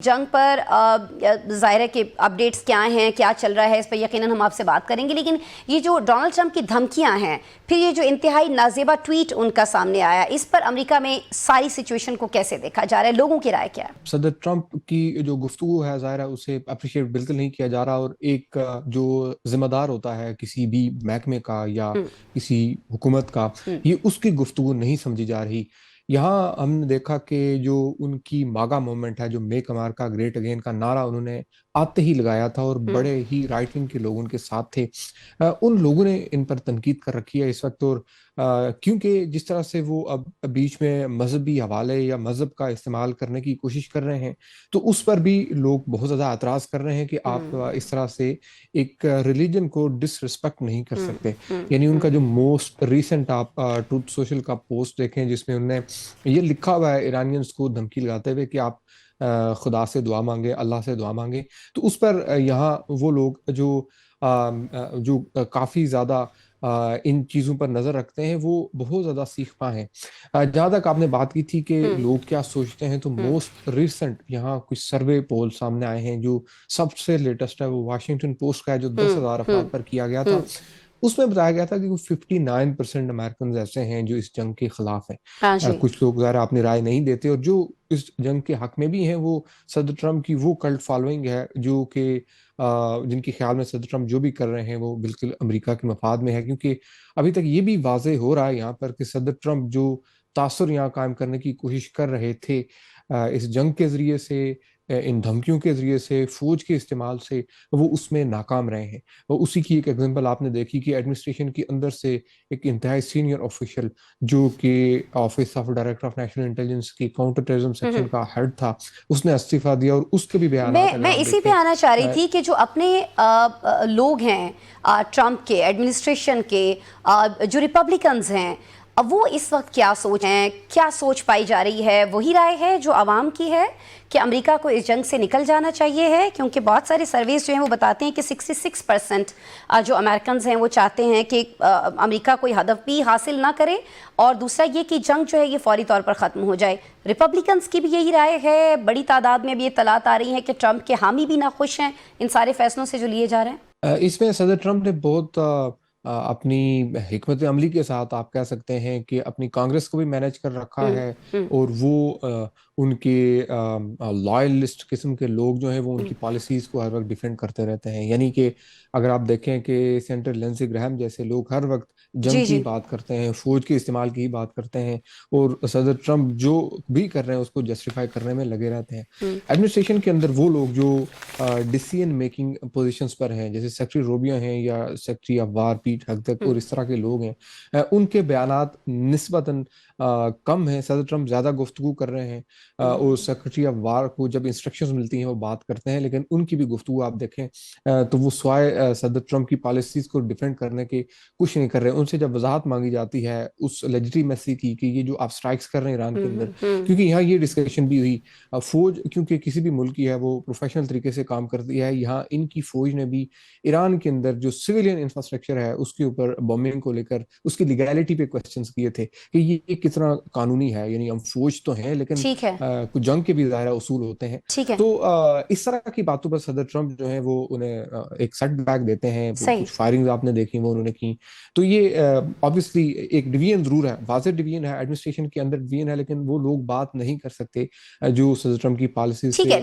जंग पर ज़ाहिर है कि अपडेट्स क्या हैं, क्या चल रहा है, इस पर यकीनन हम आपसे बात करेंगे। लेकिन ये जो डोनाल्ड ट्रंप की धमकियां हैं, फिर ये जो इंतहाई नाजेबा ट्वीट उनका सामने आया, इस पर अमेरिका में सारी सिचुएशन को कैसे देखा जा रहा है? लोगों की राय क्या है? सदर ट्रंप की जो गुफ्तगू है ज़ाहिर है उसे अप्रिशिएट बिल्कुल नहीं किया जा रहा। और एक जो जिम्मेदार होता है किसी भी महकमे का या हम्म, किसी हुकूमत का, हम्म, ये उसकी गुफ्तगू नहीं समझी जा रही। यहाँ हमने देखा कि जो उनकी मागा मूवमेंट है, जो मेक अमेरिका ग्रेट अगेन का नारा उन्होंने आते ही लगाया था और हम्म, बड़े ही राइट विंग के लोग उनके साथ थे। उन लोगों ने इन पर तनकीद कर रखी है इस वक्त। और क्योंकि जिस तरह से वो अब बीच में मजहबी हवाले या मजहब का इस्तेमाल करने की कोशिश कर रहे हैं, तो उस पर भी लोग बहुत ज़्यादा एतराज़ कर रहे हैं कि आप हम्म, इस तरह से एक रिलीजन को डिसरिस्पेक्ट नहीं कर हम्म, सकते। हम्म, यानी हम्म, उनका जो मोस्ट रिसेंट आप ट्रूथ सोशल का पोस्ट देखें, जिसमें उन्होंने ये लिखा हुआ है ईरानियंस को धमकी लगाते हुए कि आप खुदा से दुआ मांगे, अल्लाह से दुआ मांगे। तो उस पर यहाँ वो लोग जो काफ़ी ज़्यादा इन चीज़ों पर नज़र रखते हैं, वो बहुत ज़्यादा सीखपा हैं। जहाँ तक आपने बात की थी कि हम्म, लोग क्या सोचते हैं, तो हम्म, मोस्ट रिसेंट यहाँ कुछ सर्वे पोल सामने आए हैं। जो सबसे लेटेस्ट है वो वाशिंगटन पोस्ट का है, जो दस हम्म, हजार अफराद हम्म, पर किया गया था। हम्म, उसमें बताया गया था कि 59% अमेरिकन ऐसे हैं जो इस जंग के खिलाफ हैं। हाँ जी। कुछ लोग ज़रा अपनी राय नहीं देते, और जो इस जंग के हक में भी हैं वो सदर ट्रंप की वो कल्ट फॉलोइंग है जो कि जिनके ख्याल में सदर ट्रंप जो भी कर रहे हैं वो बिल्कुल अमेरिका के मफाद में है। क्योंकि अभी तक ये भी वाजे हो रहा है यहाँ पर कि सदर ट्रंप जो तासुर यहाँ कायम करने की कोशिश कर रहे थे इस जंग के जरिए से, इन धमकियों के जरिए से, फौज के इस्तेमाल से, वो उसमें नाकाम रहे हैं। और उसी की एक एग्जांपल आपने देखी कि एडमिनिस्ट्रेशन के अंदर से एक इंतहाई सीनियर ऑफिशियल जो कि office of director of national intelligence की काउंटर टेररिज्म हम्म। सेक्शन का हेड था, उसने इस्तीफा दिया। और उसके भी बयानात अगर मैं आप इसी पे देखें, आना चाह रही थी कि जो अपने लोग हैं, ट्रंप के एडमिनिस्ट्रेशन के, जो रिपब्लिकन्स हैं, अब वो इस वक्त क्या सोच हैं, क्या सोच पाई जा रही है? वही राय है जो आवाम की है कि अमेरिका को इस जंग से निकल जाना चाहिए है? क्योंकि बहुत सारे सर्वेज जो हैं वो बताते हैं कि 66% जो अमेरिकन्स हैं वो चाहते हैं कि अमेरिका कोई हदफ भी हासिल ना करे, और दूसरा ये कि जंग जो है ये फौरी तौर पर ख़त्म हो जाए। रिपब्लिकन्स की भी यही राय है। बड़ी तादाद में भी ये तलात आ रही है कि ट्रंप के हामी भी ना खुश हैं इन सारे फैसलों से जो लिए जा रहे हैं। इसमें सदर ट्रंप ने बहुत अपनी हिकमत अमली के साथ, आप कह सकते हैं कि अपनी कांग्रेस को भी मैनेज कर रखा हम्म, है। हम्म, और वो उनके लॉयलिस्ट किस्म के लोग जो हैं वो हम्म, उनकी पॉलिसीज को हर वक्त डिफेंड करते रहते हैं। यानी कि अगर आप देखें कि सेंटर लिंडसे ग्राहम जैसे लोग हर वक्त जंग जी की जी। बात करते हैं, फौज के इस्तेमाल की ही बात करते हैं, और सदर ट्रंप जो भी कर रहे हैं उसको जस्टिफाई करने में लगे रहते हैं। हम्म, एडमिनिस्ट्रेशन के अंदर वो लोग जो डिसीजन मेकिंग पोजीशंस पर हैं, जैसे सेक्रेटरी रोबियो हैं या सेक्रेटरी ऑफ वार पीट हगदक हम्म, और इस तरह के लोग हैं, उनके बयानात निस्बतन कम है। सदर ट्रंप ज्यादा गुफ्तगू कर रहे हैं, और हम्म, सेक्रेटरी ऑफ वार को जब इंस्ट्रक्शंस मिलती हैं वो बात करते हैं, लेकिन उनकी भी गुफ्तगू आप देखें तो वो स्वाय सदर ट्रंप की पॉलिसीज को डिफेंड करने के कुछ नहीं कर रहे। उनसे जब वजाहत मांगी जाती है उस लेजिटिमेसी की कि ये जो आप स्ट्राइक्स कर रहे हैं ईरान के अंदर, हम्म, क्योंकि यहाँ ये डिस्कशन भी हुई, फौज क्योंकि किसी भी मुल्क की है वो प्रोफेशनल तरीके से काम करती है। यहाँ इनकी फौज ने भी ईरान के अंदर जो सिविलियन इंफ्रास्ट्रक्चर है उसके ऊपर बॉम्बिंग को लेकर उसकी लीगैलिटी पे क्वेश्चंस किए थे कि ये कितना कानूनी है। यानी हम फौज तो हैं लेकिन ठीक है, कुछ जंग के भी दायरा उसूल होते हैं। ठीक है, तो इस तरह की बातों पर सदर ट्रंप जो है वो उन्हें एक सेटबैक देते हैं। वो सही। कुछ फायरिंग्स आपने देखी वो उन्होंने की। तो ये ऑब्वियसली एक डिवीजन जरूर है, वाज़ेह डिवीजन है, एडमिनिस्ट्रेशन के अंदर डिवीजन है, लेकिन वो लोग बात नहीं कर सकते जो सदर ट्रंप की पॉलिसी ठीक है। से